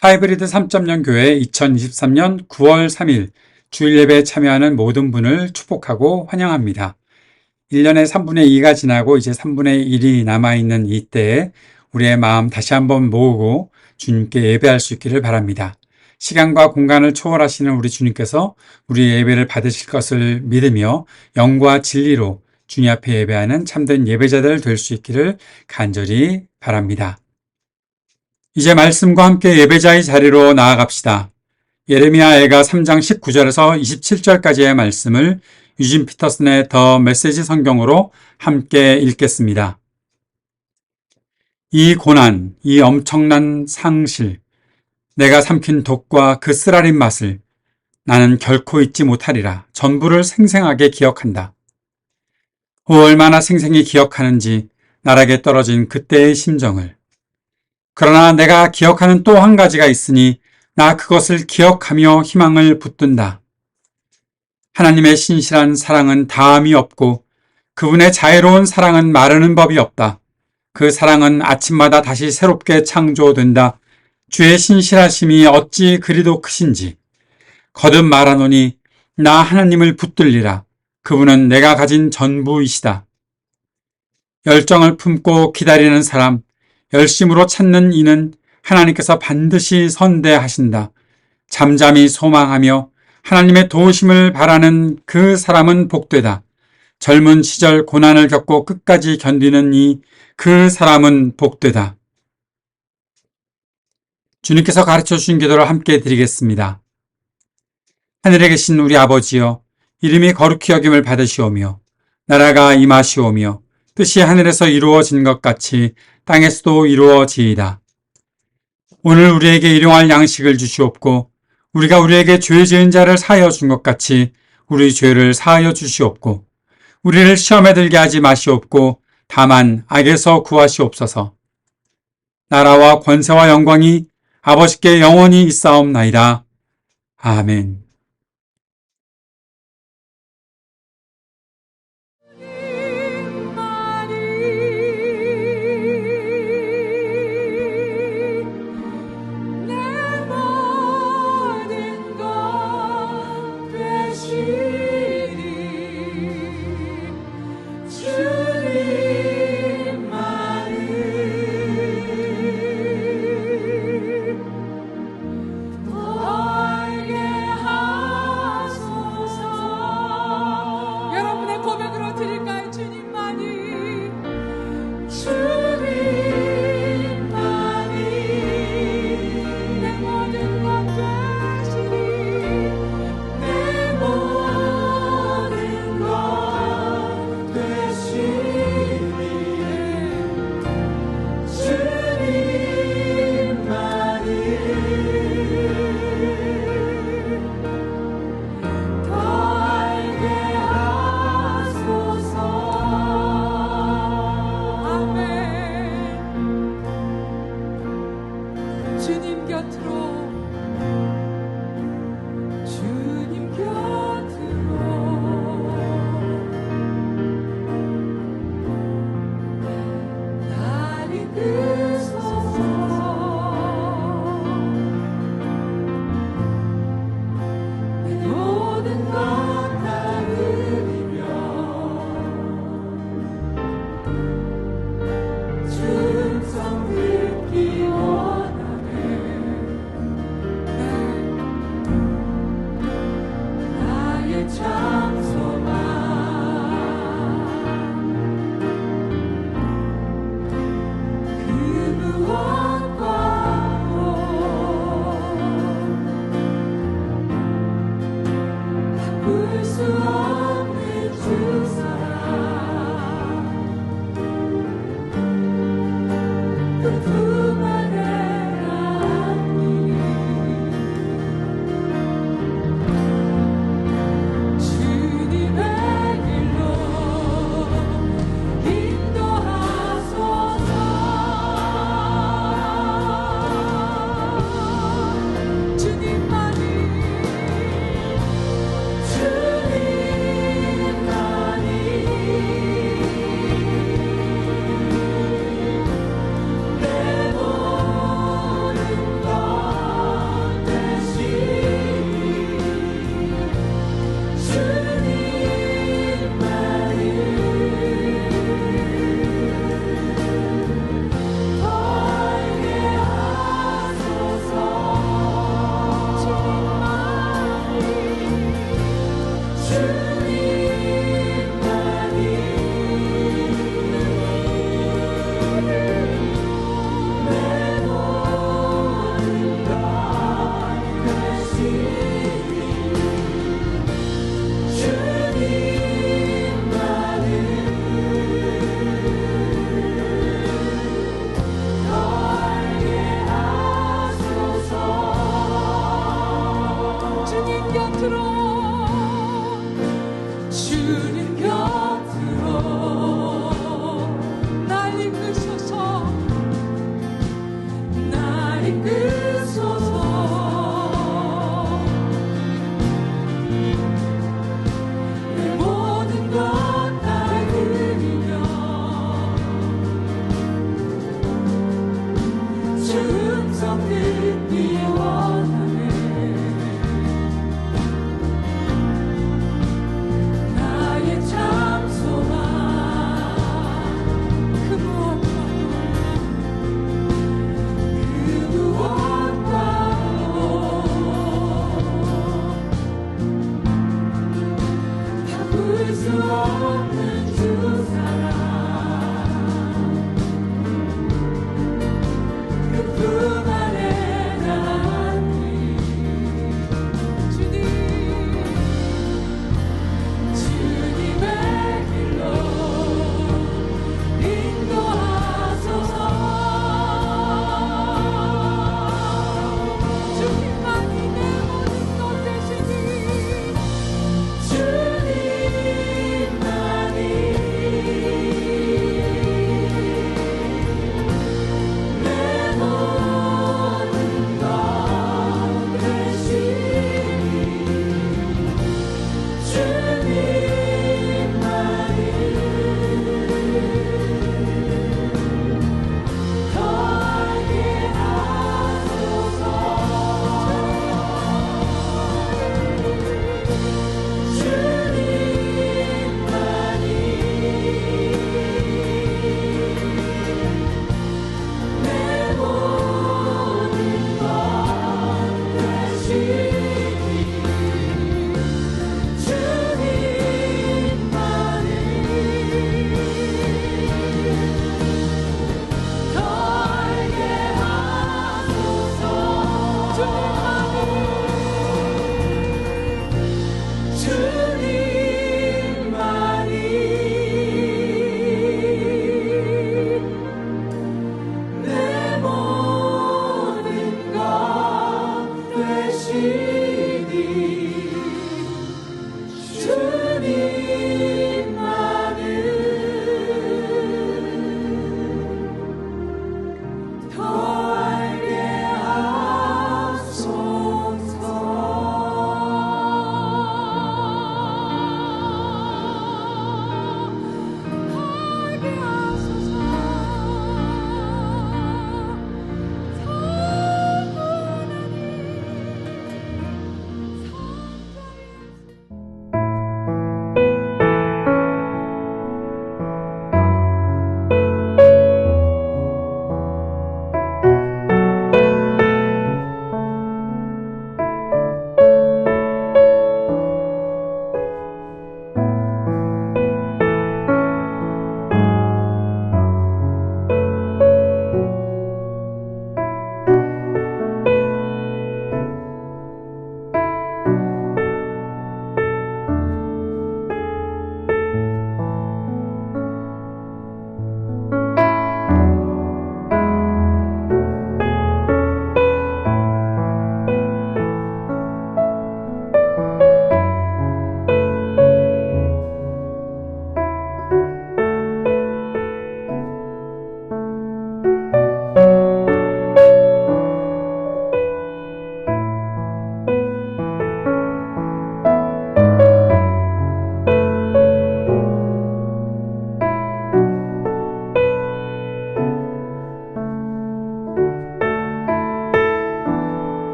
하이브리드 3.0 교회 2023년 9월 3일 주일 예배에 참여하는 모든 분을 축복하고 환영합니다. 1년의 3분의 2가 지나고 이제 3분의 1이 남아있는 이때에 우리의 마음 다시 한번 모으고 주님께 예배할 수 있기를 바랍니다. 시간과 공간을 초월하시는 우리 주님께서 우리의 예배를 받으실 것을 믿으며 영과 진리로 주님 앞에 예배하는 참된 예배자들 될 수 있기를 간절히 바랍니다. 이제 말씀과 함께 예배자의 자리로 나아갑시다. 예레미야애가 3장 19절에서 27절까지의 말씀을 유진 피터슨의 더 메시지 성경으로 함께 읽겠습니다. 이 고난, 이 엄청난 상실, 내가 삼킨 독과 그 쓰라린 맛을 나는 결코 잊지 못하리라. 전부를 생생하게 기억한다. 얼마나 생생히 기억하는지 나락에 떨어진 그때의 심정을. 그러나 내가 기억하는 또 한 가지가 있으니 나 그것을 기억하며 희망을 붙든다. 하나님의 신실한 사랑은 다함이 없고 그분의 자애로운 사랑은 마르는 법이 없다. 그 사랑은 아침마다 다시 새롭게 창조된다. 주의 신실하심이 어찌 그리도 크신지. 거듭 말하노니 나 하나님을 붙들리라. 그분은 내가 가진 전부이시다. 열정을 품고 기다리는 사람, 열심으로 찾는 이는 하나님께서 반드시 선대하신다. 잠잠히 소망하며 하나님의 도우심을 바라는 그 사람은 복되다. 젊은 시절 고난을 겪고 끝까지 견디는 그 사람은 복되다. 주님께서 가르쳐 주신 기도를 함께 드리겠습니다. 하늘에 계신 우리 아버지여, 이름이 거룩히 여김을 받으시오며 나라가 임하시오며 뜻이 하늘에서 이루어진 것 같이 땅에서도 이루어지이다. 오늘 우리에게 일용할 양식을 주시옵고 우리가 우리에게 죄 지은 자를 사하여 준 것 같이 우리 죄를 사하여 주시옵고 우리를 시험에 들게 하지 마시옵고 다만 악에서 구하시옵소서. 나라와 권세와 영광이 아버지께 영원히 있사옵나이다. 아멘. 알게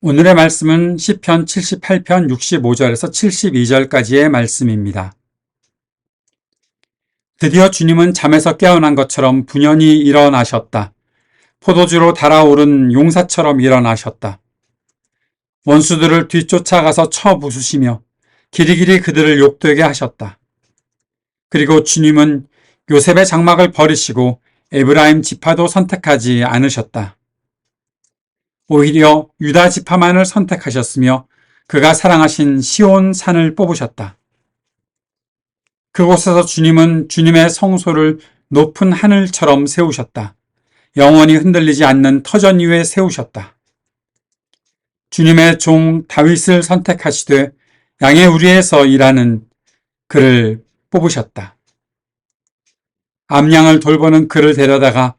오늘의 말씀은 시편 78편 65절에서 72절까지의 말씀입니다. 드디어 주님은 잠에서 깨어난 것처럼 분연히 일어나셨다. 포도주로 달아오른 용사처럼 일어나셨다. 원수들을 뒤쫓아가서 쳐 부수시며 길이길이 그들을 욕되게 하셨다. 그리고 주님은 요셉의 장막을 버리시고 에브라임 지파도 선택하지 않으셨다. 오히려 유다 지파만을 선택하셨으며 그가 사랑하신 시온 산을 뽑으셨다. 그곳에서 주님은 주님의 성소를 높은 하늘처럼 세우셨다. 영원히 흔들리지 않는 터전 위에 세우셨다. 주님의 종 다윗을 선택하시되 양의 우리에서 일하는 그를 뽑으셨다. 암양을 돌보는 그를 데려다가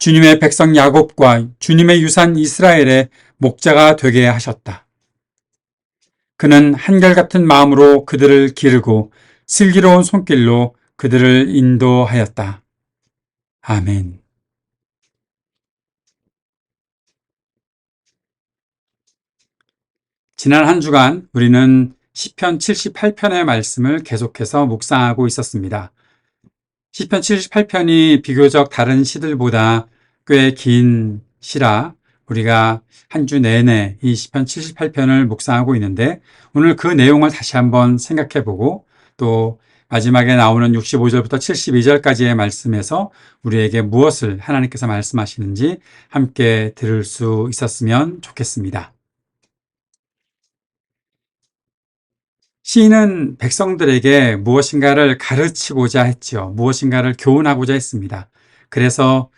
주님의 백성 야곱과 주님의 유산 이스라엘의 목자가 되게 하셨다. 그는 한결같은 마음으로 그들을 기르고 슬기로운 손길로 그들을 인도하였다. 아멘. 지난 한 주간 우리는 시편 78편의 말씀을 계속해서 묵상하고 있었습니다. 시편 78편이 비교적 다른 시들보다 꽤 긴 시라 우리가 한 주 내내 이 시편 78편을 묵상하고 있는데 오늘 그 내용을 다시 한번 생각해보고 또 마지막에 나오는 65절부터 72절까지의 말씀에서 우리에게 무엇을 하나님께서 말씀하시는지 함께 들을 수 있었으면 좋겠습니다. 시인은 백성들에게 무엇인가를 가르치고자 했지요. 무엇인가를 교훈하고자 했습니다. 그래서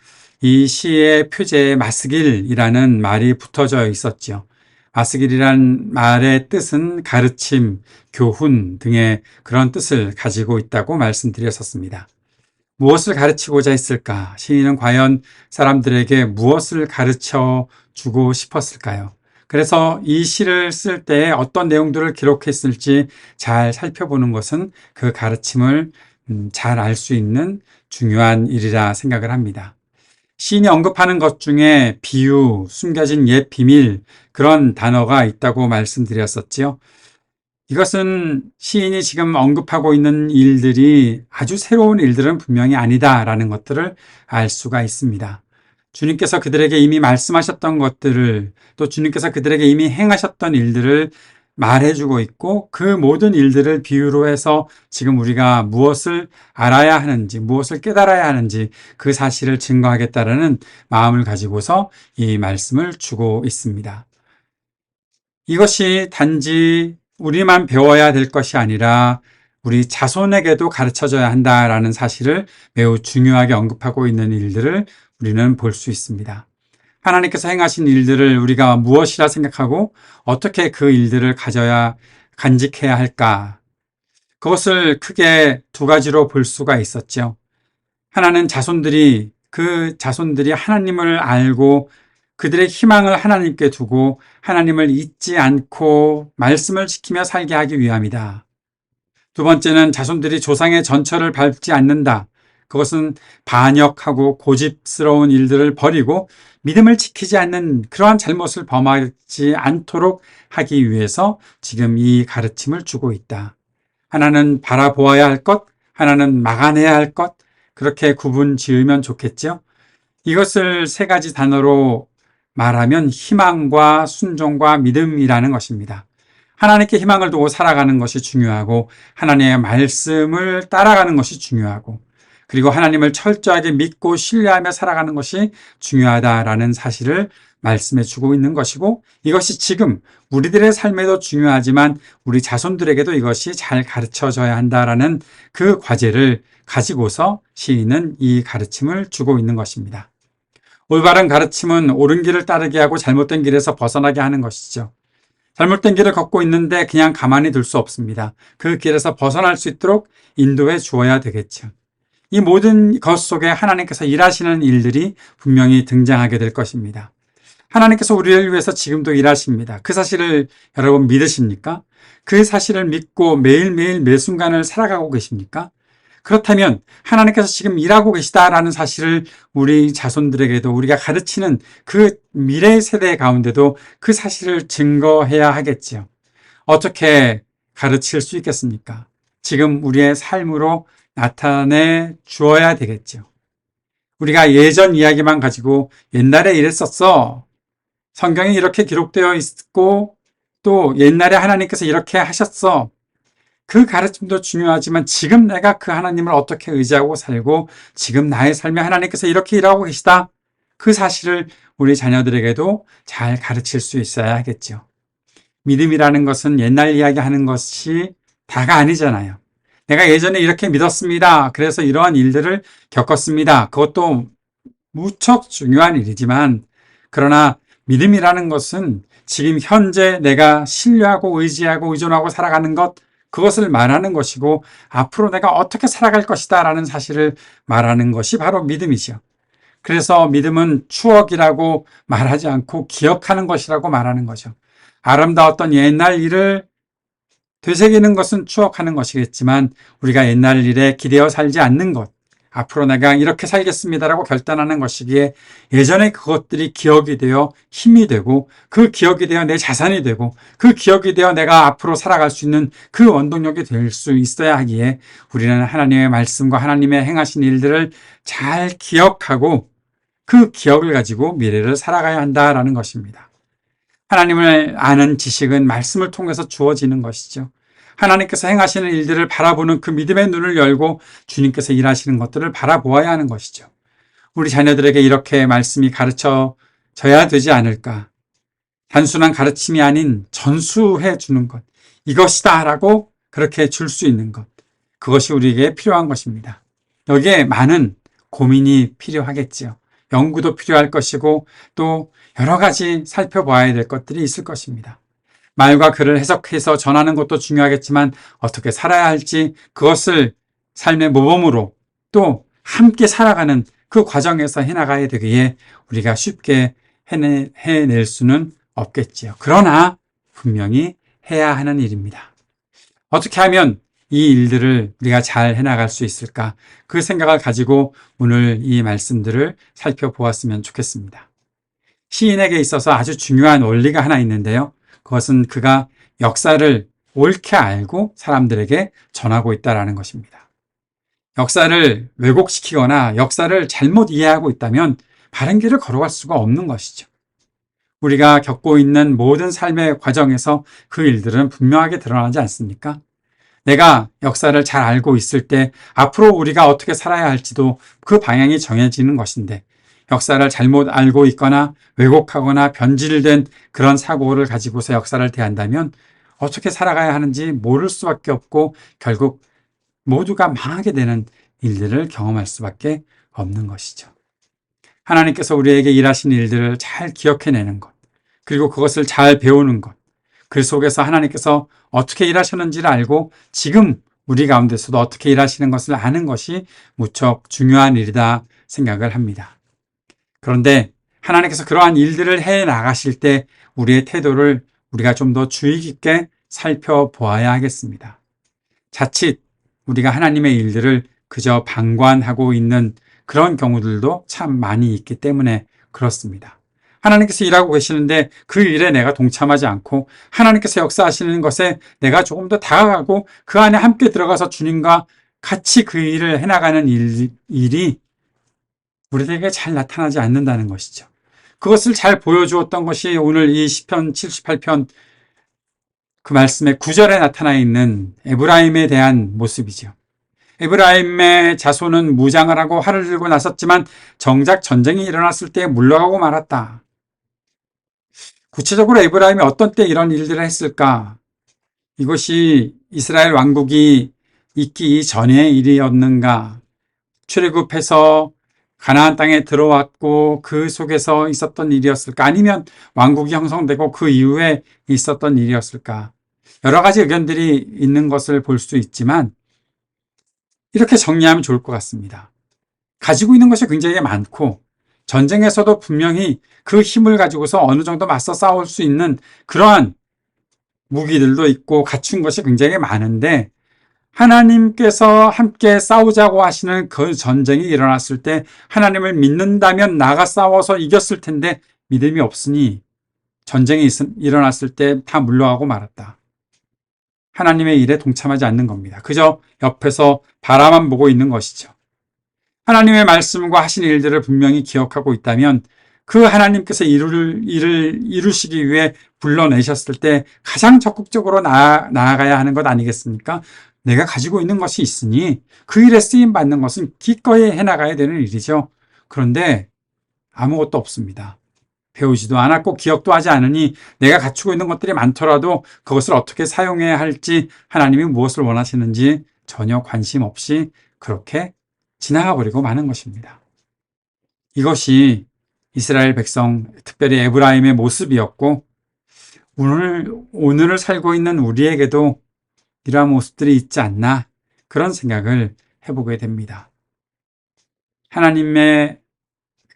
이 시의 표제에 마스길이라는 말이 붙어져 있었지요. 마스길이란 말의 뜻은 가르침, 교훈 등의 그런 뜻을 가지고 있다고 말씀드렸었습니다. 무엇을 가르치고자 했을까? 시인은 과연 사람들에게 무엇을 가르쳐 주고 싶었을까요? 그래서 이 시를 쓸 때 어떤 내용들을 기록했을지 잘 살펴보는 것은 그 가르침을 잘 알 수 있는 중요한 일이라 생각을 합니다. 시인이 언급하는 것 중에 비유, 숨겨진 옛 비밀 그런 단어가 있다고 말씀드렸었지요. 이것은 시인이 지금 언급하고 있는 일들이 아주 새로운 일들은 분명히 아니다라는 것들을 알 수가 있습니다. 주님께서 그들에게 이미 말씀하셨던 것들을 또 주님께서 그들에게 이미 행하셨던 일들을 말해주고 있고 그 모든 일들을 비유로 해서 지금 우리가 무엇을 알아야 하는지 무엇을 깨달아야 하는지 그 사실을 증거하겠다라는 마음을 가지고서 이 말씀을 주고 있습니다. 이것이 단지 우리만 배워야 될 것이 아니라 우리 자손에게도 가르쳐줘야 한다라는 사실을 매우 중요하게 언급하고 있는 일들을 우리는 볼 수 있습니다. 하나님께서 행하신 일들을 우리가 무엇이라 생각하고 어떻게 그 일들을 간직해야 할까? 그것을 크게 두 가지로 볼 수가 있었죠. 하나는 그 자손들이 하나님을 알고 그들의 희망을 하나님께 두고 하나님을 잊지 않고 말씀을 지키며 살게 하기 위함이다. 두 번째는 자손들이 조상의 전처를 밟지 않는다. 그것은 반역하고 고집스러운 일들을 버리고 믿음을 지키지 않는 그러한 잘못을 범하지 않도록 하기 위해서 지금 이 가르침을 주고 있다. 하나는 바라보아야 할 것, 하나는 막아내야 할 것, 그렇게 구분 지으면 좋겠죠. 이것을 세 가지 단어로 말하면 희망과 순종과 믿음이라는 것입니다. 하나님께 희망을 두고 살아가는 것이 중요하고 하나님의 말씀을 따라가는 것이 중요하고 그리고 하나님을 철저하게 믿고 신뢰하며 살아가는 것이 중요하다라는 사실을 말씀해 주고 있는 것이고 이것이 지금 우리들의 삶에도 중요하지만 우리 자손들에게도 이것이 잘 가르쳐져야 한다라는 그 과제를 가지고서 시인은 이 가르침을 주고 있는 것입니다. 올바른 가르침은 옳은 길을 따르게 하고 잘못된 길에서 벗어나게 하는 것이죠. 잘못된 길을 걷고 있는데 그냥 가만히 둘 수 없습니다. 그 길에서 벗어날 수 있도록 인도해 주어야 되겠죠. 이 모든 것 속에 하나님께서 일하시는 일들이 분명히 등장하게 될 것입니다. 하나님께서 우리를 위해서 지금도 일하십니다. 그 사실을 여러분 믿으십니까? 그 사실을 믿고 매일매일 매 순간을 살아가고 계십니까? 그렇다면 하나님께서 지금 일하고 계시다라는 사실을 우리 자손들에게도 우리가 가르치는 그 미래 세대 가운데도 그 사실을 증거해야 하겠지요. 어떻게 가르칠 수 있겠습니까? 지금 우리의 삶으로 나타내 주어야 되겠죠. 우리가 예전 이야기만 가지고 옛날에 이랬었어. 성경에 이렇게 기록되어 있고 또 옛날에 하나님께서 이렇게 하셨어. 그 가르침도 중요하지만 지금 내가 그 하나님을 어떻게 의지하고 살고 지금 나의 삶에 하나님께서 이렇게 일하고 계시다. 그 사실을 우리 자녀들에게도 잘 가르칠 수 있어야 하겠죠. 믿음이라는 것은 옛날 이야기하는 것이 다가 아니잖아요. 내가 예전에 이렇게 믿었습니다. 그래서 이러한 일들을 겪었습니다. 그것도 무척 중요한 일이지만 그러나 믿음이라는 것은 지금 현재 내가 신뢰하고 의지하고 의존하고 살아가는 것 그것을 말하는 것이고 앞으로 내가 어떻게 살아갈 것이다 라는 사실을 말하는 것이 바로 믿음이죠. 그래서 믿음은 추억이라고 말하지 않고 기억하는 것이라고 말하는 거죠. 아름다웠던 옛날 일을 되새기는 것은 추억하는 것이겠지만 우리가 옛날 일에 기대어 살지 않는 것, 앞으로 내가 이렇게 살겠습니다라고 결단하는 것이기에 예전에 그것들이 기억이 되어 힘이 되고 그 기억이 되어 내 자산이 되고 그 기억이 되어 내가 앞으로 살아갈 수 있는 그 원동력이 될 수 있어야 하기에 우리는 하나님의 말씀과 하나님의 행하신 일들을 잘 기억하고 그 기억을 가지고 미래를 살아가야 한다라는 것입니다. 하나님을 아는 지식은 말씀을 통해서 주어지는 것이죠. 하나님께서 행하시는 일들을 바라보는 그 믿음의 눈을 열고 주님께서 일하시는 것들을 바라보아야 하는 것이죠. 우리 자녀들에게 이렇게 말씀이 가르쳐져야 되지 않을까. 단순한 가르침이 아닌 전수해 주는 것. 이것이다 라고 그렇게 줄 수 있는 것. 그것이 우리에게 필요한 것입니다. 여기에 많은 고민이 필요하겠지요. 연구도 필요할 것이고 또 여러 가지 살펴봐야 될 것들이 있을 것입니다. 말과 글을 해석해서 전하는 것도 중요하겠지만 어떻게 살아야 할지 그것을 삶의 모범으로 또 함께 살아가는 그 과정에서 해나가야 되기에 우리가 쉽게 해낼 수는 없겠지요. 그러나 분명히 해야 하는 일입니다. 어떻게 하면 이 일들을 우리가 잘 해나갈 수 있을까? 그 생각을 가지고 오늘 이 말씀들을 살펴보았으면 좋겠습니다. 시인에게 있어서 아주 중요한 원리가 하나 있는데요. 그것은 그가 역사를 옳게 알고 사람들에게 전하고 있다는 것입니다. 역사를 왜곡시키거나 역사를 잘못 이해하고 있다면 바른 길을 걸어갈 수가 없는 것이죠. 우리가 겪고 있는 모든 삶의 과정에서 그 일들은 분명하게 드러나지 않습니까? 내가 역사를 잘 알고 있을 때 앞으로 우리가 어떻게 살아야 할지도 그 방향이 정해지는 것인데 역사를 잘못 알고 있거나 왜곡하거나 변질된 그런 사고를 가지고서 역사를 대한다면 어떻게 살아가야 하는지 모를 수밖에 없고 결국 모두가 망하게 되는 일들을 경험할 수밖에 없는 것이죠. 하나님께서 우리에게 일하신 일들을 잘 기억해내는 것, 그리고 그것을 잘 배우는 것, 그 속에서 하나님께서 어떻게 일하셨는지를 알고 지금 우리 가운데서도 어떻게 일하시는 것을 아는 것이 무척 중요한 일이다 생각을 합니다. 그런데 하나님께서 그러한 일들을 해 나가실 때 우리의 태도를 우리가 좀 더 주의 깊게 살펴보아야 하겠습니다. 자칫 우리가 하나님의 일들을 그저 방관하고 있는 그런 경우들도 참 많이 있기 때문에 그렇습니다. 하나님께서 일하고 계시는데 그 일에 내가 동참하지 않고 하나님께서 역사하시는 것에 내가 조금 더 다가가고 그 안에 함께 들어가서 주님과 같이 그 일을 해나가는 일이 우리에게 잘 나타나지 않는다는 것이죠. 그것을 잘 보여주었던 것이 오늘 이 시편 78편 그 말씀의 9절에 나타나 있는 에브라임에 대한 모습이죠. 에브라임의 자손은 무장을 하고 활을 들고 나섰지만 정작 전쟁이 일어났을 때 물러가고 말았다. 구체적으로 에브라임이 어떤 때 이런 일들을 했을까? 이것이 이스라엘 왕국이 있기 이전의 일이었는가? 출애굽해서 가나안 땅에 들어왔고 그 속에서 있었던 일이었을까? 아니면 왕국이 형성되고 그 이후에 있었던 일이었을까? 여러 가지 의견들이 있는 것을 볼 수 있지만 이렇게 정리하면 좋을 것 같습니다. 가지고 있는 것이 굉장히 많고 전쟁에서도 분명히 그 힘을 가지고서 어느 정도 맞서 싸울 수 있는 그러한 무기들도 있고 갖춘 것이 굉장히 많은데 하나님께서 함께 싸우자고 하시는 그 전쟁이 일어났을 때 하나님을 믿는다면 나가 싸워서 이겼을 텐데 믿음이 없으니 전쟁이 일어났을 때 다 물러가고 말았다. 하나님의 일에 동참하지 않는 겁니다. 그저 옆에서 바라만 보고 있는 것이죠. 하나님의 말씀과 하신 일들을 분명히 기억하고 있다면 그 하나님께서 일을 이루시기 위해 불러내셨을 때 가장 적극적으로 나아가야 하는 것 아니겠습니까? 내가 가지고 있는 것이 있으니 그 일에 쓰임 받는 것은 기꺼이 해나가야 되는 일이죠. 그런데 아무것도 없습니다. 배우지도 않았고 기억도 하지 않으니 내가 갖추고 있는 것들이 많더라도 그것을 어떻게 사용해야 할지 하나님이 무엇을 원하시는지 전혀 관심 없이 그렇게 지나가 버리고 마는 것입니다. 이것이 이스라엘 백성, 특별히 에브라임의 모습이었고 오늘을 살고 있는 우리에게도 이러한 모습들이 있지 않나 그런 생각을 해보게 됩니다. 하나님의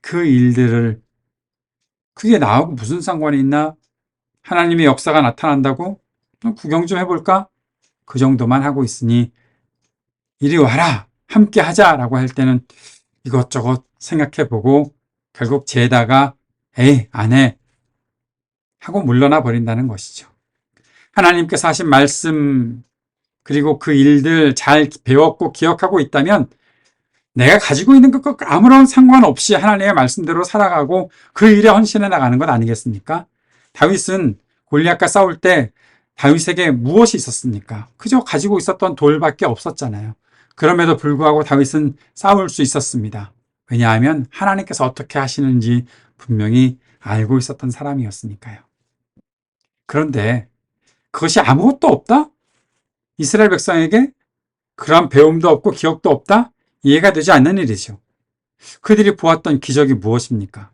그 일들을 그게 나하고 무슨 상관이 있나? 하나님의 역사가 나타난다고? 구경 좀 해볼까? 그 정도만 하고 있으니 이리 와라! 함께 하자라고 할 때는 이것저것 생각해보고 결국 죄다가 에이, 안 해. 하고 물러나 버린다는 것이죠. 하나님께서 하신 말씀 그리고 그 일들 잘 배웠고 기억하고 있다면 내가 가지고 있는 것과 아무런 상관없이 하나님의 말씀대로 살아가고 그 일에 헌신해 나가는 것 아니겠습니까? 다윗은 골리앗과 싸울 때 다윗에게 무엇이 있었습니까? 그저 가지고 있었던 돌밖에 없었잖아요. 그럼에도 불구하고 다윗은 싸울 수 있었습니다. 왜냐하면 하나님께서 어떻게 하시는지 분명히 알고 있었던 사람이었으니까요. 그런데 그것이 아무것도 없다? 이스라엘 백성에게 그러한 배움도 없고 기억도 없다? 이해가 되지 않는 일이죠. 그들이 보았던 기적이 무엇입니까?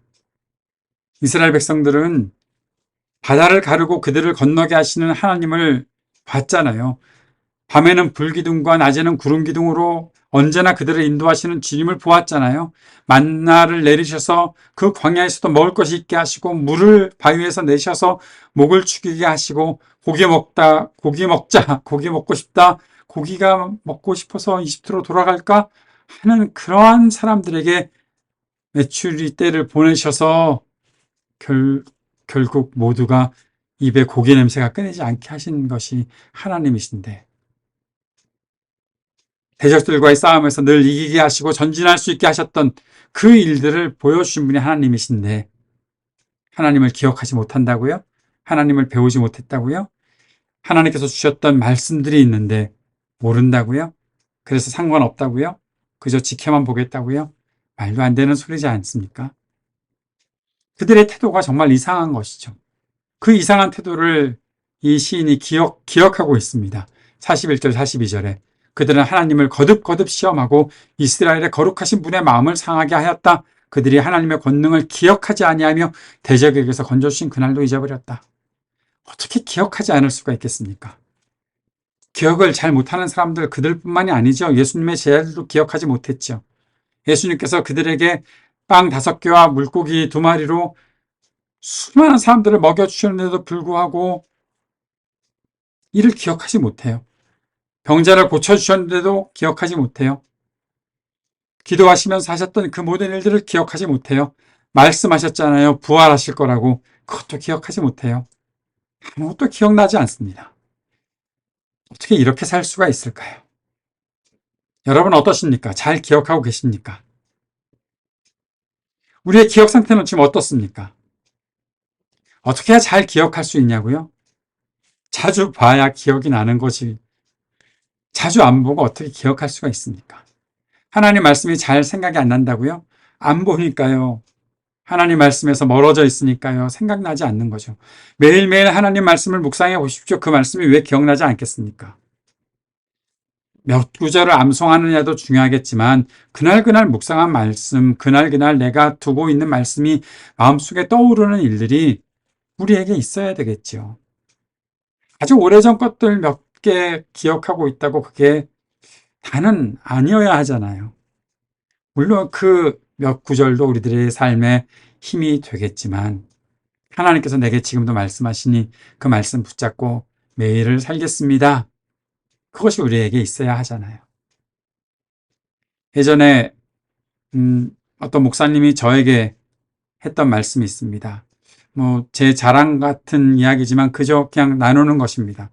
이스라엘 백성들은 바다를 가르고 그들을 건너게 하시는 하나님을 봤잖아요. 밤에는 불기둥과 낮에는 구름기둥으로 언제나 그들을 인도하시는 주님을 보았잖아요. 만나를 내리셔서 그 광야에서도 먹을 것이 있게 하시고 물을 바위에서 내셔서 목을 축이게 하시고 고기 먹자, 고기 먹고 싶다, 고기가 먹고 싶어서 이집트로 돌아갈까 하는 그러한 사람들에게 메추리 떼를 보내셔서 결국 모두가 입에 고기 냄새가 끊이지 않게 하신 것이 하나님이신데 대적들과의 싸움에서 늘 이기게 하시고 전진할 수 있게 하셨던 그 일들을 보여주신 분이 하나님이신데 하나님을 기억하지 못한다고요? 하나님을 배우지 못했다고요? 하나님께서 주셨던 말씀들이 있는데 모른다고요? 그래서 상관없다고요? 그저 지켜만 보겠다고요? 말도 안 되는 소리지 않습니까? 그들의 태도가 정말 이상한 것이죠. 그 이상한 태도를 이 시인이 기억하고 있습니다. 41절, 42절에 그들은 하나님을 거듭거듭 시험하고 이스라엘의 거룩하신 분의 마음을 상하게 하였다. 그들이 하나님의 권능을 기억하지 아니하며 대적에게서 건져주신 그날도 잊어버렸다. 어떻게 기억하지 않을 수가 있겠습니까? 기억을 잘 못하는 사람들 그들뿐만이 아니죠. 예수님의 제자들도 기억하지 못했죠. 예수님께서 그들에게 빵 5개와 물고기 2마리로 수많은 사람들을 먹여주셨는데도 불구하고 이를 기억하지 못해요. 병자를 고쳐주셨는데도 기억하지 못해요. 기도하시면서 하셨던 그 모든 일들을 기억하지 못해요. 말씀하셨잖아요. 부활하실 거라고. 그것도 기억하지 못해요. 아무것도 기억나지 않습니다. 어떻게 이렇게 살 수가 있을까요? 여러분 어떠십니까? 잘 기억하고 계십니까? 우리의 기억 상태는 지금 어떻습니까? 어떻게 해야 잘 기억할 수 있냐고요? 자주 봐야 기억이 나는 거지. 자주 안 보고 어떻게 기억할 수가 있습니까? 하나님 말씀이 잘 생각이 안 난다고요? 안 보니까요. 하나님 말씀에서 멀어져 있으니까요. 생각나지 않는 거죠. 매일매일 하나님 말씀을 묵상해 보십시오. 그 말씀이 왜 기억나지 않겠습니까? 몇 구절을 암송하느냐도 중요하겠지만 그날그날 묵상한 말씀, 그날그날 내가 두고 있는 말씀이 마음속에 떠오르는 일들이 우리에게 있어야 되겠죠. 아주 오래전 것들 몇 개 기억하고 있다고 그게 다는 아니어야 하잖아요. 물론 그 몇 구절도 우리들의 삶에 힘이 되겠지만 하나님께서 내게 지금도 말씀하시니 그 말씀 붙잡고 매일을 살겠습니다. 그것이 우리에게 있어야 하잖아요. 예전에 어떤 목사님이 저에게 했던 말씀이 있습니다. 제 자랑 같은 이야기지만 그저 그냥 나누는 것입니다.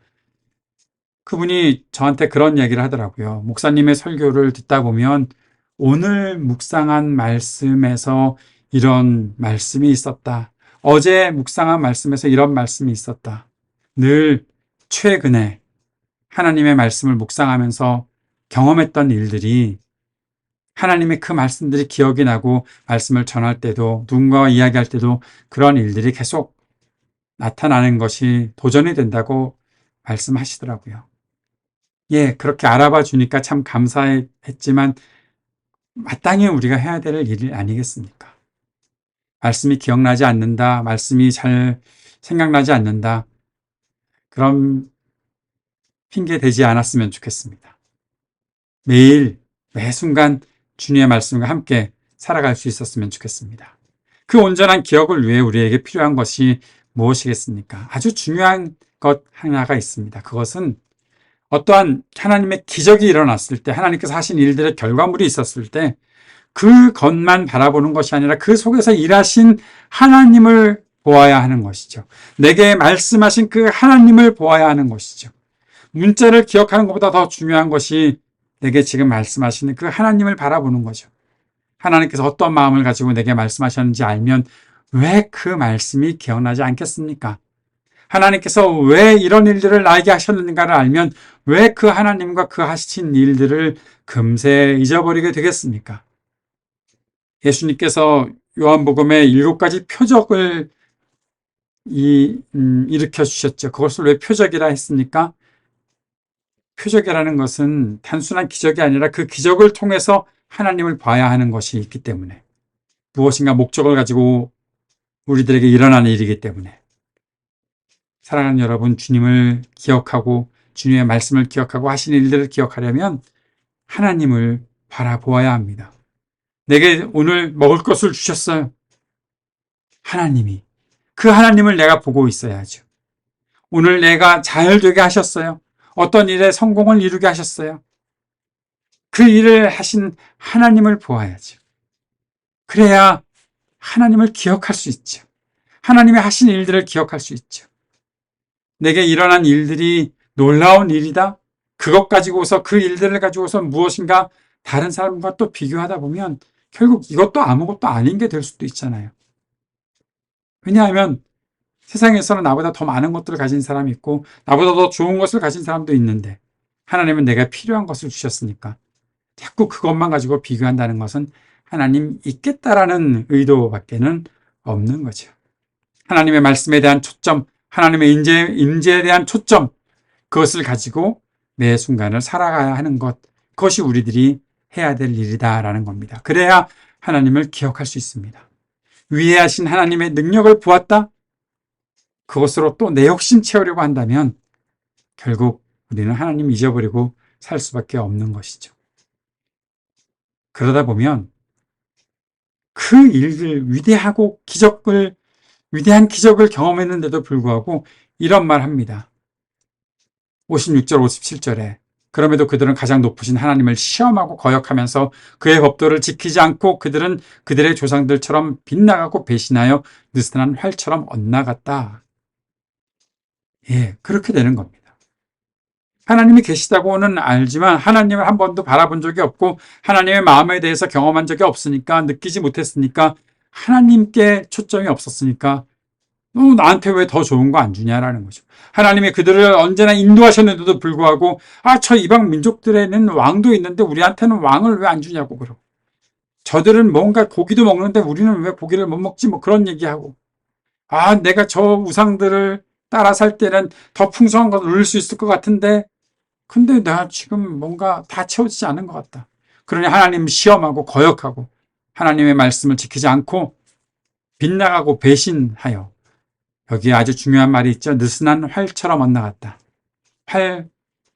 그분이 저한테 그런 얘기를 하더라고요. 목사님의 설교를 듣다 보면 오늘 묵상한 말씀에서 이런 말씀이 있었다. 어제 묵상한 말씀에서 이런 말씀이 있었다. 늘 최근에 하나님의 말씀을 묵상하면서 경험했던 일들이 하나님의 그 말씀들이 기억이 나고 말씀을 전할 때도 누군가와 이야기할 때도 그런 일들이 계속 나타나는 것이 도전이 된다고 말씀하시더라고요. 예, 그렇게 알아봐 주니까 참 감사했지만 마땅히 우리가 해야 될 일 아니겠습니까? 말씀이 기억나지 않는다, 말씀이 잘 생각나지 않는다. 그럼 핑계 대지 않았으면 좋겠습니다. 매일, 매 순간 주님의 말씀과 함께 살아갈 수 있었으면 좋겠습니다. 그 온전한 기억을 위해 우리에게 필요한 것이 무엇이겠습니까? 아주 중요한 것 하나가 있습니다. 그것은 어떠한 하나님의 기적이 일어났을 때, 하나님께서 하신 일들의 결과물이 있었을 때, 그것만 바라보는 것이 아니라 그 속에서 일하신 하나님을 보아야 하는 것이죠. 내게 말씀하신 그 하나님을 보아야 하는 것이죠. 문자를 기억하는 것보다 더 중요한 것이 내게 지금 말씀하시는 그 하나님을 바라보는 거죠. 하나님께서 어떤 마음을 가지고 내게 말씀하셨는지 알면 왜 그 말씀이 기억나지 않겠습니까? 하나님께서 왜 이런 일들을 나에게 하셨는가를 알면 왜 그 하나님과 그 하신 일들을 금세 잊어버리게 되겠습니까? 예수님께서 요한복음에 7가지 표적을 일으켜 주셨죠. 그것을 왜 표적이라 했습니까? 표적이라는 것은 단순한 기적이 아니라 그 기적을 통해서 하나님을 봐야 하는 것이 있기 때문에, 무엇인가 목적을 가지고 우리들에게 일어나는 일이기 때문에, 사랑하는 여러분, 주님을 기억하고 주님의 말씀을 기억하고 하신 일들을 기억하려면 하나님을 바라보아야 합니다. 내게 오늘 먹을 것을 주셨어요. 하나님이. 그 하나님을 내가 보고 있어야죠. 오늘 내가 잘 되게 하셨어요. 어떤 일에 성공을 이루게 하셨어요. 그 일을 하신 하나님을 보아야죠. 그래야 하나님을 기억할 수 있죠. 하나님의 하신 일들을 기억할 수 있죠. 내게 일어난 일들이 놀라운 일이다. 그것 가지고서 그 일들을 가지고서 무엇인가 다른 사람과 또 비교하다 보면 결국 이것도 아무것도 아닌 게 될 수도 있잖아요. 왜냐하면 세상에서는 나보다 더 많은 것들을 가진 사람이 있고 나보다 더 좋은 것을 가진 사람도 있는데 하나님은 내가 필요한 것을 주셨으니까 자꾸 그것만 가지고 비교한다는 것은 하나님 있겠다라는 의도밖에는 없는 거죠. 하나님의 말씀에 대한 초점, 하나님의 임재에 대한 초점, 그것을 가지고 매 순간을 살아가야 하는 것, 그것이 우리들이 해야 될 일이다라는 겁니다. 그래야 하나님을 기억할 수 있습니다. 위에 하신 하나님의 능력을 보았다? 그것으로 또 내 욕심 채우려고 한다면 결국 우리는 하나님 잊어버리고 살 수밖에 없는 것이죠. 그러다 보면 그 일들, 위대한 기적을 경험했는데도 불구하고 이런 말 합니다. 56절, 57절에 그럼에도 그들은 가장 높으신 하나님을 시험하고 거역하면서 그의 법도를 지키지 않고 그들은 그들의 조상들처럼 빗나가고 배신하여 느슨한 활처럼 엇나갔다. 예, 그렇게 되는 겁니다. 하나님이 계시다고는 알지만 하나님을 한 번도 바라본 적이 없고 하나님의 마음에 대해서 경험한 적이 없으니까, 느끼지 못했으니까, 하나님께 초점이 없었으니까 나한테 왜 더 좋은 거 안 주냐라는 거죠. 하나님이 그들을 언제나 인도하셨는데도 불구하고 저 이방 민족들에는 왕도 있는데 우리한테는 왕을 왜 안 주냐고 그러고, 저들은 뭔가 고기도 먹는데 우리는 왜 고기를 못 먹지, 뭐 그런 얘기하고, 내가 저 우상들을 따라 살 때는 더 풍성한 걸 누릴 수 있을 것 같은데 근데 내가 지금 뭔가 다 채워지지 않은 것 같다. 그러니 하나님 시험하고 거역하고 하나님의 말씀을 지키지 않고 빗나가고 배신하여, 여기에 아주 중요한 말이 있죠. 느슨한 활처럼 엇나갔다.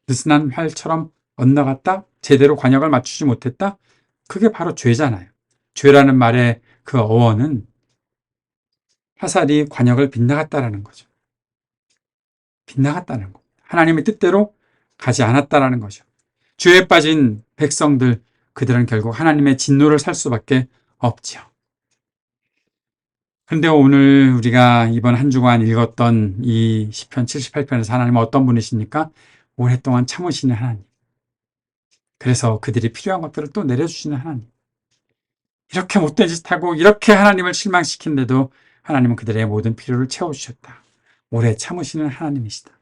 느슨한 활처럼 엇나갔다? 제대로 관역을 맞추지 못했다? 그게 바로 죄잖아요. 죄라는 말의 그 어원은 화살이 관역을 빗나갔다라는 거죠. 빗나갔다는 거. 하나님의 뜻대로 가지 않았다라는 거죠. 죄에 빠진 백성들, 그들은 결국 하나님의 진노를 살 수밖에 없지요. 그런데 오늘 우리가 이번 한 주간 읽었던 이 시편 78편에서 하나님은 어떤 분이십니까? 오랫동안 참으시는 하나님. 그래서 그들이 필요한 것들을 또 내려주시는 하나님. 이렇게 못된 짓 하고 이렇게 하나님을 실망시킨데도 하나님은 그들의 모든 필요를 채워주셨다. 오래 참으시는 하나님이시다.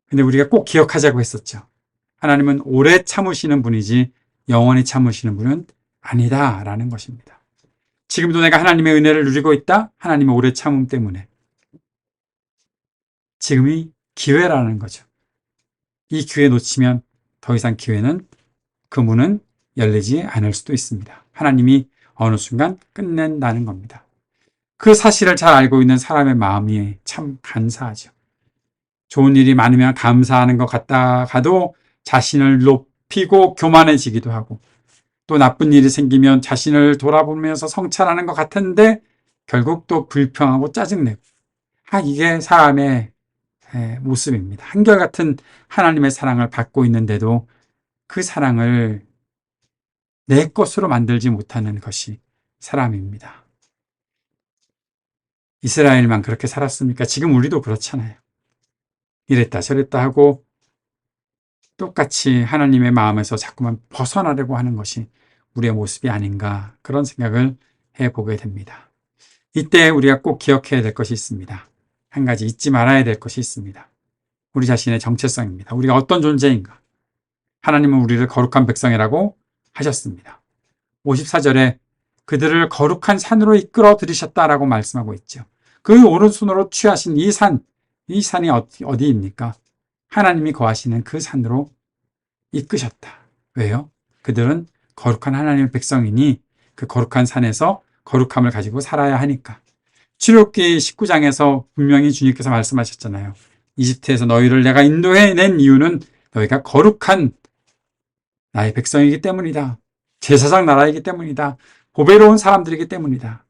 근데 우리가 꼭 기억하자고 했었죠. 하나님은 오래 참으시는 분이지 영원히 참으시는 분은 아니다라는 것입니다. 지금도 내가 하나님의 은혜를 누리고 있다? 하나님의 오래 참음 때문에. 지금이 기회라는 거죠. 이 기회 놓치면 더 이상 기회는 그 문은 열리지 않을 수도 있습니다. 하나님이 어느 순간 끝낸다는 겁니다. 그 사실을 잘 알고 있는 사람의 마음이 참 간사하죠. 좋은 일이 많으면 감사하는 것 같다가도 자신을 높이고 교만해지기도 하고, 또 나쁜 일이 생기면 자신을 돌아보면서 성찰하는 것 같은데 결국 또 불평하고 짜증내고, 이게 사람의 모습입니다. 한결같은 하나님의 사랑을 받고 있는데도 그 사랑을 내 것으로 만들지 못하는 것이 사람입니다. 이스라엘만 그렇게 살았습니까? 지금 우리도 그렇잖아요. 이랬다 저랬다 하고 똑같이 하나님의 마음에서 자꾸만 벗어나려고 하는 것이 우리의 모습이 아닌가, 그런 생각을 해보게 됩니다. 이때 우리가 꼭 기억해야 될 것이 있습니다. 한 가지 잊지 말아야 될 것이 있습니다. 우리 자신의 정체성입니다. 우리가 어떤 존재인가? 하나님은 우리를 거룩한 백성이라고 하셨습니다. 54절에 그들을 거룩한 산으로 이끌어 들이셨다라고 말씀하고 있죠. 그 오른손으로 취하신 이 산이 어디입니까? 하나님이 거하시는 그 산으로 이끄셨다. 왜요? 그들은 거룩한 하나님의 백성이니 그 거룩한 산에서 거룩함을 가지고 살아야 하니까. 출애굽기 19장에서 분명히 주님께서 말씀하셨잖아요. 이집트에서 너희를 내가 인도해낸 이유는 너희가 거룩한 나의 백성이기 때문이다. 제사장 나라이기 때문이다. 보배로운 사람들이기 때문이다.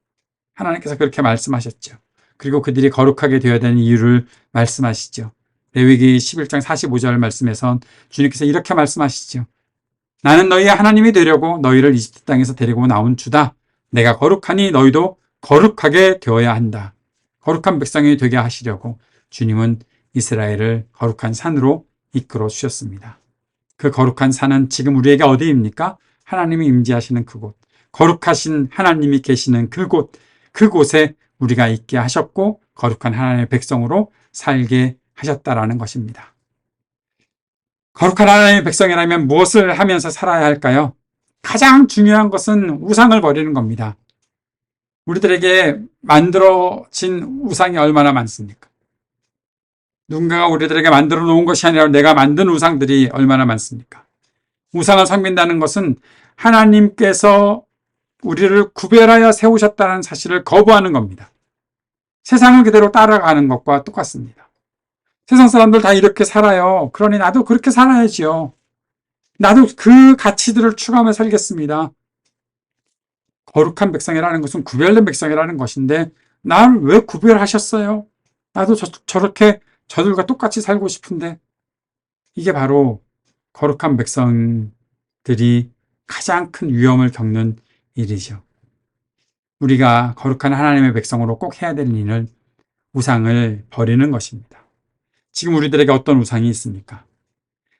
하나님께서 그렇게 말씀하셨죠. 그리고 그들이 거룩하게 되어야 되는 이유를 말씀하시죠. 레위기 11장 45절 말씀에선 주님께서 이렇게 말씀하시죠. 나는 너희의 하나님이 되려고 너희를 이집트 땅에서 데리고 나온 주다. 내가 거룩하니 너희도 거룩하게 되어야 한다. 거룩한 백성이 되게 하시려고 주님은 이스라엘을 거룩한 산으로 이끌어 주셨습니다. 그 거룩한 산은 지금 우리에게 어디입니까? 하나님이 임재하시는 그곳, 거룩하신 하나님이 계시는 그곳에 우리가 있게 하셨고 거룩한 하나님의 백성으로 살게 하셨다라는 것입니다. 거룩한 하나님의 백성이라면 무엇을 하면서 살아야 할까요? 가장 중요한 것은 우상을 버리는 겁니다. 우리들에게 만들어진 우상이 얼마나 많습니까? 누군가가 우리들에게 만들어 놓은 것이 아니라 내가 만든 우상들이 얼마나 많습니까? 우상을 섬긴다는 것은 하나님께서 우리를 구별하여 세우셨다는 사실을 거부하는 겁니다. 세상을 그대로 따라가는 것과 똑같습니다. 세상 사람들 다 이렇게 살아요. 그러니 나도 그렇게 살아야지요. 나도 그 가치들을 추구하며 살겠습니다. 거룩한 백성이라는 것은 구별된 백성이라는 것인데 나를 왜 구별하셨어요? 나도 저렇게 저들과 똑같이 살고 싶은데. 이게 바로 거룩한 백성들이 가장 큰 위험을 겪는 일이죠. 우리가 거룩한 하나님의 백성으로 꼭 해야 될 일은 우상을 버리는 것입니다. 지금 우리들에게 어떤 우상이 있습니까?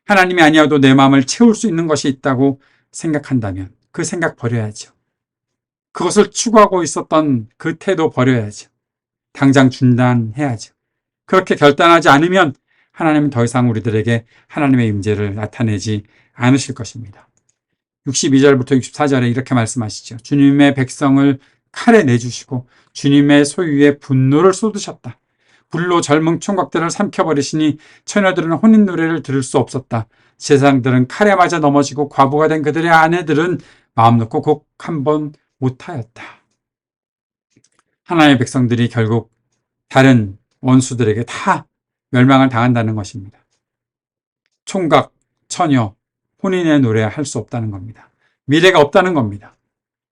하나님이 아니어도 내 마음을 채울 수 있는 것이 있다고 생각한다면 그 생각 버려야죠. 그것을 추구하고 있었던 그 태도 버려야죠. 당장 중단해야죠. 그렇게 결단하지 않으면 하나님은 더 이상 우리들에게 하나님의 임재를 나타내지 않으실 것입니다. 62절부터 64절에 이렇게 말씀하시죠. 주님의 백성을 칼에 내주시고 주님의 소유에 분노를 쏟으셨다. 불로 젊은 총각들을 삼켜버리시니 처녀들은 혼인 노래를 들을 수 없었다. 제사장들은 칼에 맞아 넘어지고 과부가 된 그들의 아내들은 마음 놓고 곡 한 번 못하였다. 하나님의 백성들이 결국 다른 원수들에게 다 멸망을 당한다는 것입니다. 총각, 처녀, 혼인의 노래 할 수 없다는 겁니다. 미래가 없다는 겁니다.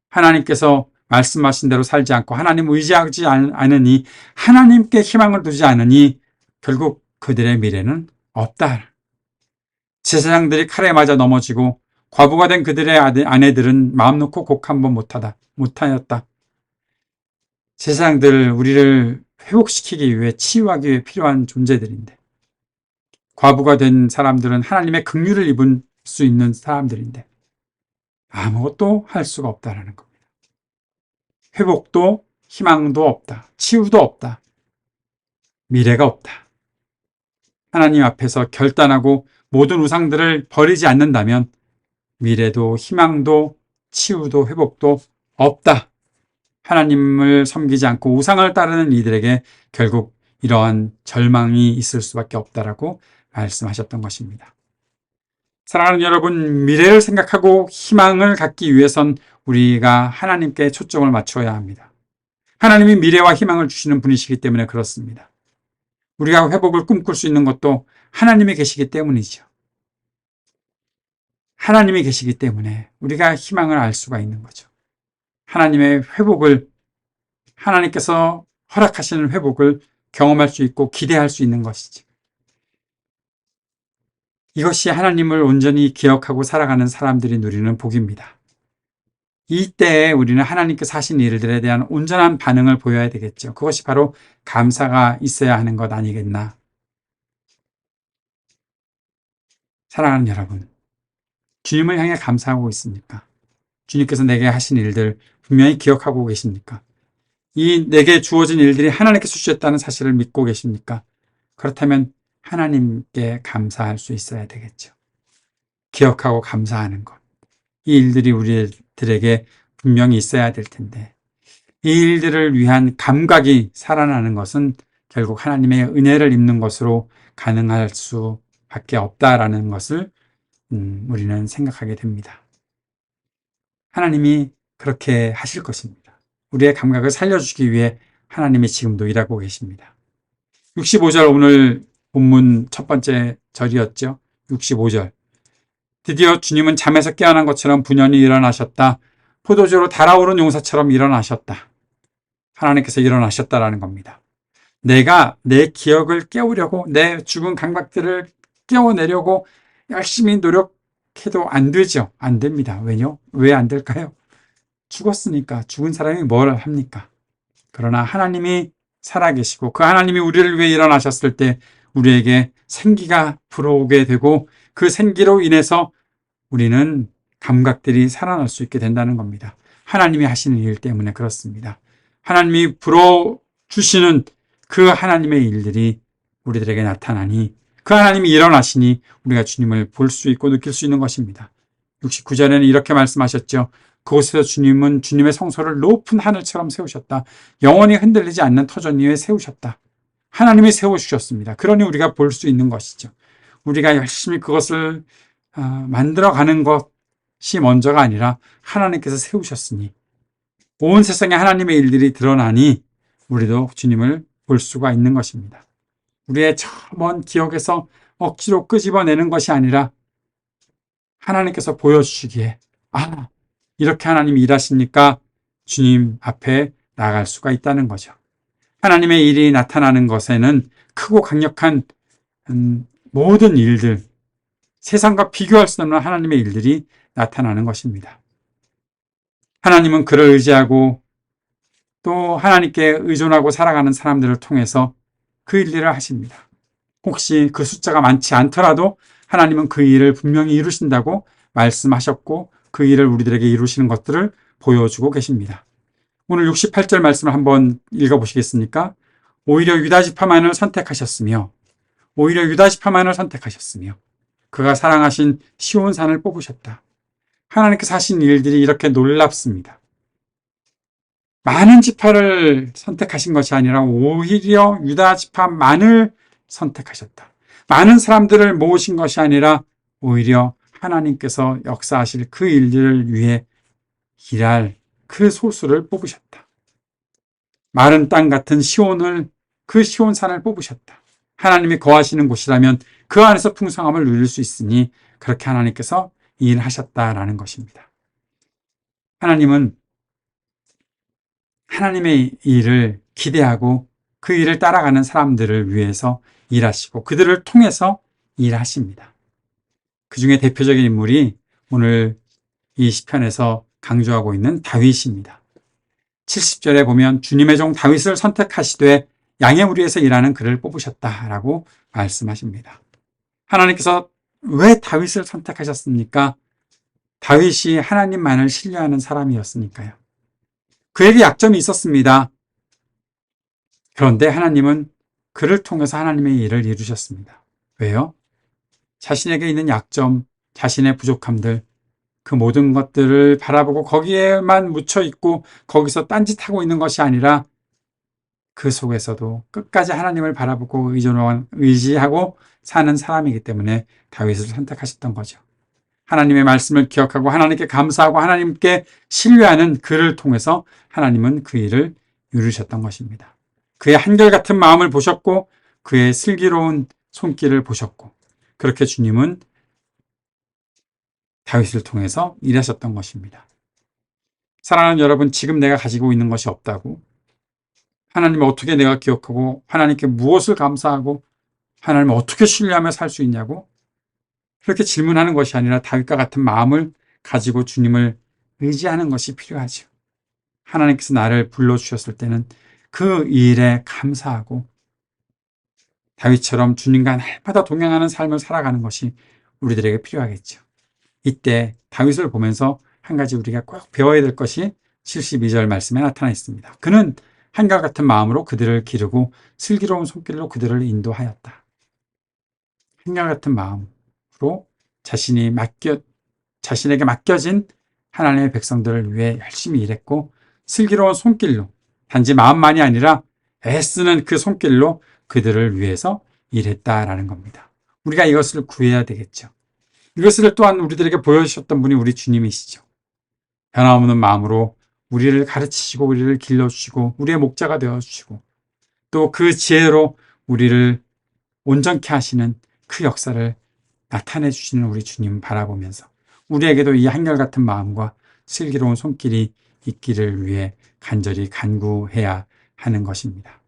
하나님께서 말씀하신 대로 살지 않고 하나님 의지하지 않으니, 하나님께 희망을 두지 않으니 결국 그들의 미래는 없다. 제사장들이 칼에 맞아 넘어지고 과부가 된 그들의 아내들은 마음 놓고 곡 한번 못하였다. 제사장들 우리를 회복시키기 위해 치유하기 위해 필요한 존재들인데 과부가 된 사람들은 하나님의 긍휼을 입을 수 있는 사람들인데 아무것도 할 수가 없다라는 겁니다. 회복도 희망도 없다. 치유도 없다. 미래가 없다. 하나님 앞에서 결단하고 모든 우상들을 버리지 않는다면 미래도 희망도 치유도 회복도 없다. 하나님을 섬기지 않고 우상을 따르는 이들에게 결국 이러한 절망이 있을 수밖에 없다라고 말씀하셨던 것입니다. 사랑하는 여러분, 미래를 생각하고 희망을 갖기 위해선 우리가 하나님께 초점을 맞춰야 합니다. 하나님이 미래와 희망을 주시는 분이시기 때문에 그렇습니다. 우리가 회복을 꿈꿀 수 있는 것도 하나님이 계시기 때문이죠. 하나님이 계시기 때문에 우리가 희망을 알 수가 있는 거죠. 하나님의 회복을, 하나님께서 허락하시는 회복을 경험할 수 있고 기대할 수 있는 것이지. 이것이 하나님을 온전히 기억하고 살아가는 사람들이 누리는 복입니다. 이때에 우리는 하나님께서 하신 일들에 대한 온전한 반응을 보여야 되겠죠. 그것이 바로 감사가 있어야 하는 것 아니겠나. 사랑하는 여러분, 주님을 향해 감사하고 있습니까? 주님께서 내게 하신 일들 분명히 기억하고 계십니까? 이 내게 주어진 일들이 하나님께서 주셨다는 사실을 믿고 계십니까? 그렇다면 하나님께 감사할 수 있어야 되겠죠. 기억하고 감사하는 것. 이 일들이 우리들에게 분명히 있어야 될 텐데 이 일들을 위한 감각이 살아나는 것은 결국 하나님의 은혜를 입는 것으로 가능할 수밖에 없다라는 것을 우리는 생각하게 됩니다. 하나님이 그렇게 하실 것입니다. 우리의 감각을 살려주기 위해 하나님이 지금도 일하고 계십니다. 65절 오늘 본문 첫 번째 절이었죠. 65절. 드디어 주님은 잠에서 깨어난 것처럼 분연히 일어나셨다. 포도주로 달아오른 용사처럼 일어나셨다. 하나님께서 일어나셨다라는 겁니다. 내가 내 기억을 깨우려고 내 죽은 감각들을 깨워내려고 열심히 노력해도 안 되죠. 안 됩니다. 왜요? 왜 안 될까요? 죽었으니까 죽은 사람이 뭘 합니까? 그러나 하나님이 살아계시고 그 하나님이 우리를 위해 일어나셨을 때 우리에게 생기가 불어오게 되고 그 생기로 인해서 우리는 감각들이 살아날 수 있게 된다는 겁니다. 하나님이 하시는 일 때문에 그렇습니다. 하나님이 불어주시는 그 하나님의 일들이 우리들에게 나타나니 그 하나님이 일어나시니 우리가 주님을 볼 수 있고 느낄 수 있는 것입니다. 69절에는 이렇게 말씀하셨죠. 그곳에서 주님은 주님의 성소를 높은 하늘처럼 세우셨다. 영원히 흔들리지 않는 터전 위에 세우셨다. 하나님이 세워주셨습니다. 그러니 우리가 볼 수 있는 것이죠. 우리가 열심히 그것을 만들어가는 것이 먼저가 아니라 하나님께서 세우셨으니 온 세상에 하나님의 일들이 드러나니 우리도 주님을 볼 수가 있는 것입니다. 우리의 저 먼 기억에서 억지로 끄집어내는 것이 아니라 하나님께서 보여주시기에 이렇게 하나님이 일하시니까 주님 앞에 나아갈 수가 있다는 거죠. 하나님의 일이 나타나는 것에는 크고 강력한 모든 일들, 세상과 비교할 수 없는 하나님의 일들이 나타나는 것입니다. 하나님은 그를 의지하고 또 하나님께 의존하고 살아가는 사람들을 통해서 그 일들을 하십니다. 혹시 그 숫자가 많지 않더라도 하나님은 그 일을 분명히 이루신다고 말씀하셨고 그 일을 우리들에게 이루시는 것들을 보여주고 계십니다. 오늘 68절 말씀을 한번 읽어보시겠습니까? 오히려 유다지파만을 선택하셨으며 그가 사랑하신 시온산을 뽑으셨다. 하나님께서 하신 일들이 이렇게 놀랍습니다. 많은 지파를 선택하신 것이 아니라 오히려 유다지파만을 선택하셨다. 많은 사람들을 모으신 것이 아니라 오히려 하나님께서 역사하실 그 일들을 위해 일할 그 소수를 뽑으셨다. 마른 땅 같은 그 시온산을 뽑으셨다. 하나님이 거하시는 곳이라면 그 안에서 풍성함을 누릴 수 있으니 그렇게 하나님께서 일하셨다라는 것입니다. 하나님은 하나님의 일을 기대하고 그 일을 따라가는 사람들을 위해서 일하시고 그들을 통해서 일하십니다. 그 중에 대표적인 인물이 오늘 이 시편에서 강조하고 있는 다윗입니다. 70절에 보면 주님의 종 다윗을 선택하시되 양의 무리에서 일하는 그를 뽑으셨다라고 말씀하십니다. 하나님께서 왜 다윗을 선택하셨습니까? 다윗이 하나님만을 신뢰하는 사람이었으니까요. 그에게 약점이 있었습니다. 그런데 하나님은 그를 통해서 하나님의 일을 이루셨습니다. 왜요? 자신에게 있는 약점, 자신의 부족함들, 그 모든 것들을 바라보고 거기에만 묻혀 있고 거기서 딴짓하고 있는 것이 아니라 그 속에서도 끝까지 하나님을 바라보고 의지하고 사는 사람이기 때문에 다윗을 선택하셨던 거죠. 하나님의 말씀을 기억하고 하나님께 감사하고 하나님께 신뢰하는 그를 통해서 하나님은 그 일을 이루셨던 것입니다. 그의 한결같은 마음을 보셨고 그의 슬기로운 손길을 보셨고 그렇게 주님은 다윗을 통해서 일하셨던 것입니다. 사랑하는 여러분, 지금 내가 가지고 있는 것이 없다고 하나님을 어떻게 내가 기억하고 하나님께 무엇을 감사하고 하나님을 어떻게 신뢰하며 살 수 있냐고 그렇게 질문하는 것이 아니라 다윗과 같은 마음을 가지고 주님을 의지하는 것이 필요하죠. 하나님께서 나를 불러주셨을 때는 그 일에 감사하고 다윗처럼 주님과 날마다 동행하는 삶을 살아가는 것이 우리들에게 필요하겠죠. 이때 다윗을 보면서 한 가지 우리가 꼭 배워야 될 것이 72절 말씀에 나타나 있습니다. 그는 한결같은 마음으로 그들을 기르고 슬기로운 손길로 그들을 인도하였다. 한결같은 마음으로 자신에게 맡겨진 하나님의 백성들을 위해 열심히 일했고 슬기로운 손길로 단지 마음만이 아니라 애쓰는 그 손길로 그들을 위해서 일했다라는 겁니다. 우리가 이것을 구해야 되겠죠. 이것을 또한 우리들에게 보여주셨던 분이 우리 주님이시죠. 변함없는 마음으로 우리를 가르치시고 우리를 길러주시고 우리의 목자가 되어주시고 또 그 지혜로 우리를 온전케 하시는 그 역사를 나타내 주시는 우리 주님 바라보면서 우리에게도 이 한결같은 마음과 슬기로운 손길이 있기를 위해 간절히 간구해야 하는 것입니다.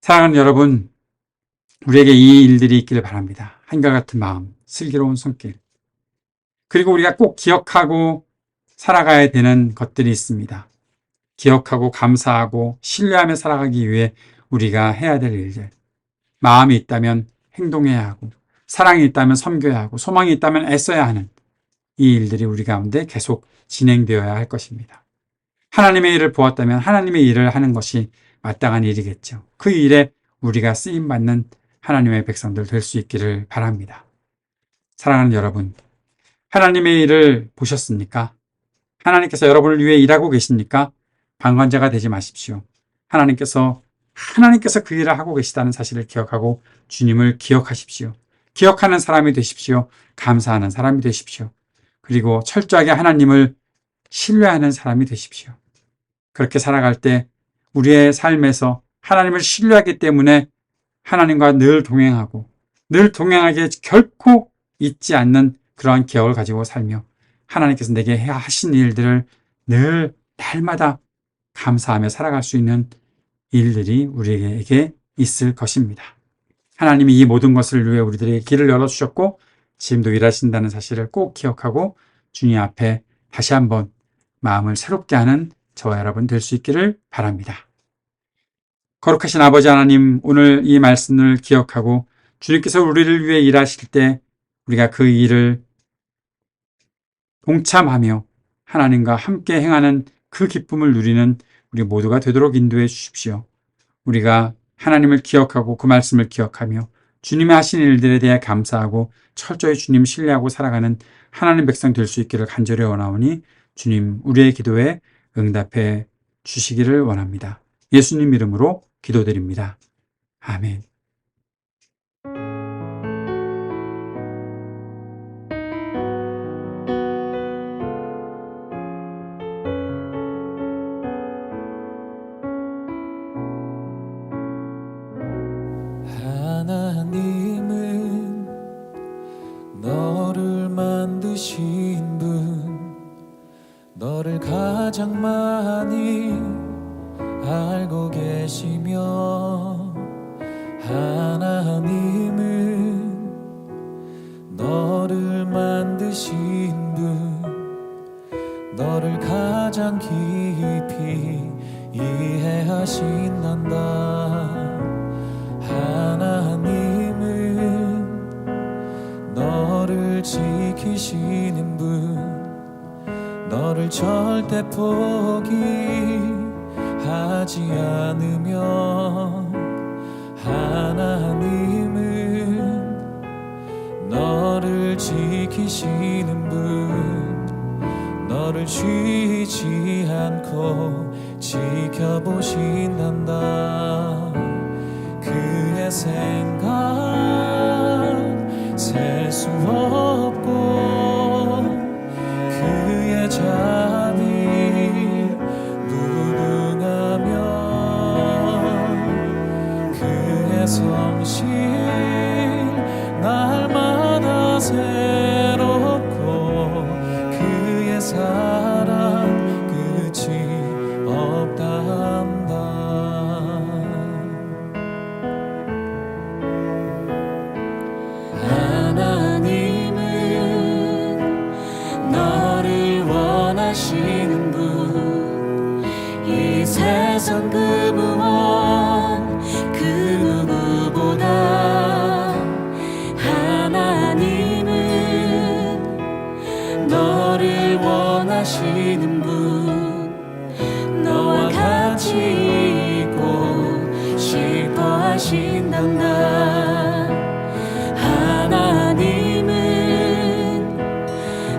사랑하는 여러분, 우리에게 이 일들이 있기를 바랍니다. 한결같은 마음, 슬기로운 손길. 그리고 우리가 꼭 기억하고 살아가야 되는 것들이 있습니다. 기억하고 감사하고 신뢰하며 살아가기 위해 우리가 해야 될 일들. 마음이 있다면 행동해야 하고 사랑이 있다면 섬겨야 하고 소망이 있다면 애써야 하는 이 일들이 우리 가운데 계속 진행되어야 할 것입니다. 하나님의 일을 보았다면 하나님의 일을 하는 것이 마땅한 일이겠죠. 그 일에 우리가 쓰임받는 하나님의 백성들 될 수 있기를 바랍니다. 사랑하는 여러분, 하나님의 일을 보셨습니까? 하나님께서 여러분을 위해 일하고 계십니까? 방관자가 되지 마십시오. 하나님께서 그 일을 하고 계시다는 사실을 기억하고 주님을 기억하십시오. 기억하는 사람이 되십시오. 감사하는 사람이 되십시오. 그리고 철저하게 하나님을 신뢰하는 사람이 되십시오. 그렇게 살아갈 때 우리의 삶에서 하나님을 신뢰하기 때문에 하나님과 늘 동행하고 늘 동행하기에 결코 잊지 않는 그러한 기억을 가지고 살며 하나님께서 내게 하신 일들을 늘 날마다 감사하며 살아갈 수 있는 일들이 우리에게 있을 것입니다. 하나님이 이 모든 것을 위해 우리들에게 길을 열어주셨고 지금도 일하신다는 사실을 꼭 기억하고 주님 앞에 다시 한번 마음을 새롭게 하는 저와 여러분 될 수 있기를 바랍니다. 거룩하신 아버지 하나님, 오늘 이 말씀을 기억하고 주님께서 우리를 위해 일하실 때 우리가 그 일을 동참하며 하나님과 함께 행하는 그 기쁨을 누리는 우리 모두가 되도록 인도해 주십시오. 우리가 하나님을 기억하고 그 말씀을 기억하며 주님이 하신 일들에 대해 감사하고 철저히 주님 신뢰하고 살아가는 하나님 백성 될 수 있기를 간절히 원하오니 주님 우리의 기도에 응답해 주시기를 원합니다. 예수님 이름으로 기도드립니다. 아멘. 하나님은 너를 만드신 분, 너를 가장 많이 알고 계시며 하나님은 너 가장 깊이 이해하신단다. 하나님은 너를 지키시는 분, 너를 절대 포기하지 않으며, 하나님은 너를 지키시는 분, 너를 쉬지 않고 지켜보신단다. 그의 생각 셀 수 없고, 그의 자비 무궁하며, 그의 성실 날마다 새롭고, 그의 사랑 끝이 없단다. 하나님은 너를 원하시는 분, 이 세상 그 무엇 그 누구보다 하나님은 너를 원하시는 분, 너와 같이 있고 싶어 하신단다. 하나님은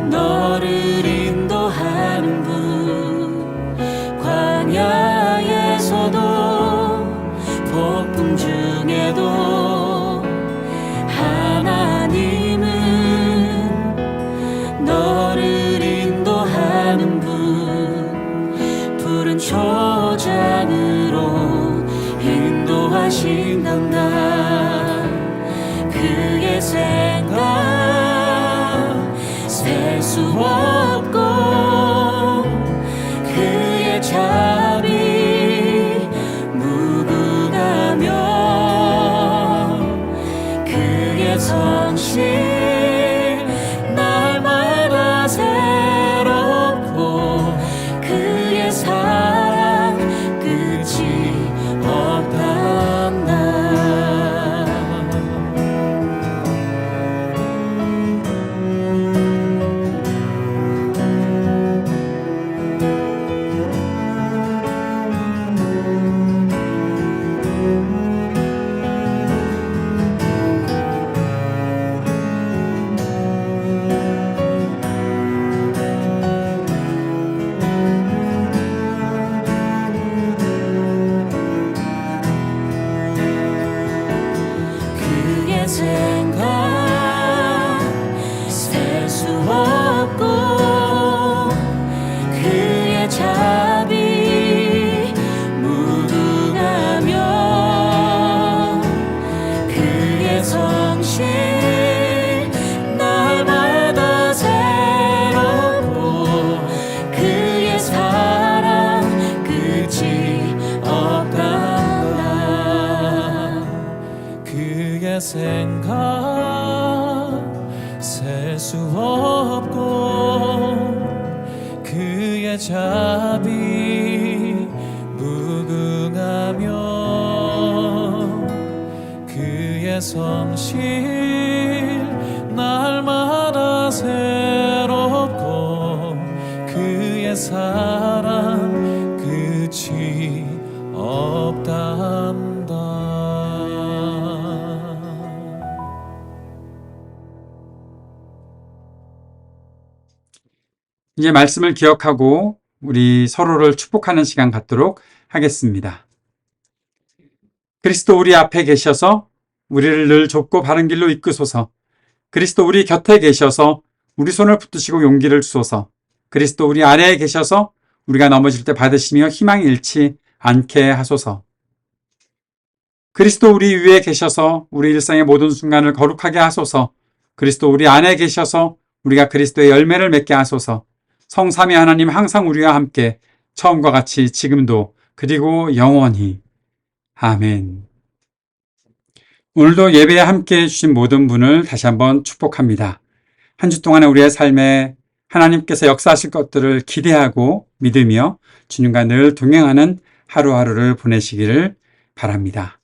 너를 인도하는 분, 광야에서도 폭풍 중에도 하나님은 너를 인도하는 분, 푸른 초장으로 인도하신단다. 그의 생각 셀 수 없고, 그의 자비 무궁하며, 그의 성실 날마다 새롭고, 그의 사랑 끝이 없단다. 그의 생각 셀 수 없고, 그의 자비 무궁하며, 그의 성실 날마다 새롭고, 그의 사랑 끝이 없단다. 그의 생각 셀 수 없고, 그의 자비 무궁하며, 그의 성실 날마다 새롭고, 그의 사랑 끝이 없단다. 이제 말씀을 기억하고 우리 서로를 축복하는 시간 갖도록 하겠습니다. 그리스도 우리 앞에 계셔서 우리를 늘 좁고 바른 길로 이끄소서. 그리스도 우리 곁에 계셔서 우리 손을 붙드시고 용기를 주소서. 그리스도 우리 아래에 계셔서 우리가 넘어질 때 받으시며 희망 잃지 않게 하소서. 그리스도 우리 위에 계셔서 우리 일상의 모든 순간을 거룩하게 하소서. 그리스도 우리 안에 계셔서 우리가 그리스도의 열매를 맺게 하소서. 성삼위 하나님 항상 우리와 함께 처음과 같이 지금도 그리고 영원히. 아멘. 오늘도 예배에 함께 해주신 모든 분을 다시 한번 축복합니다. 한 주 동안의 우리의 삶에 하나님께서 역사하실 것들을 기대하고 믿으며 주님과 늘 동행하는 하루하루를 보내시기를 바랍니다.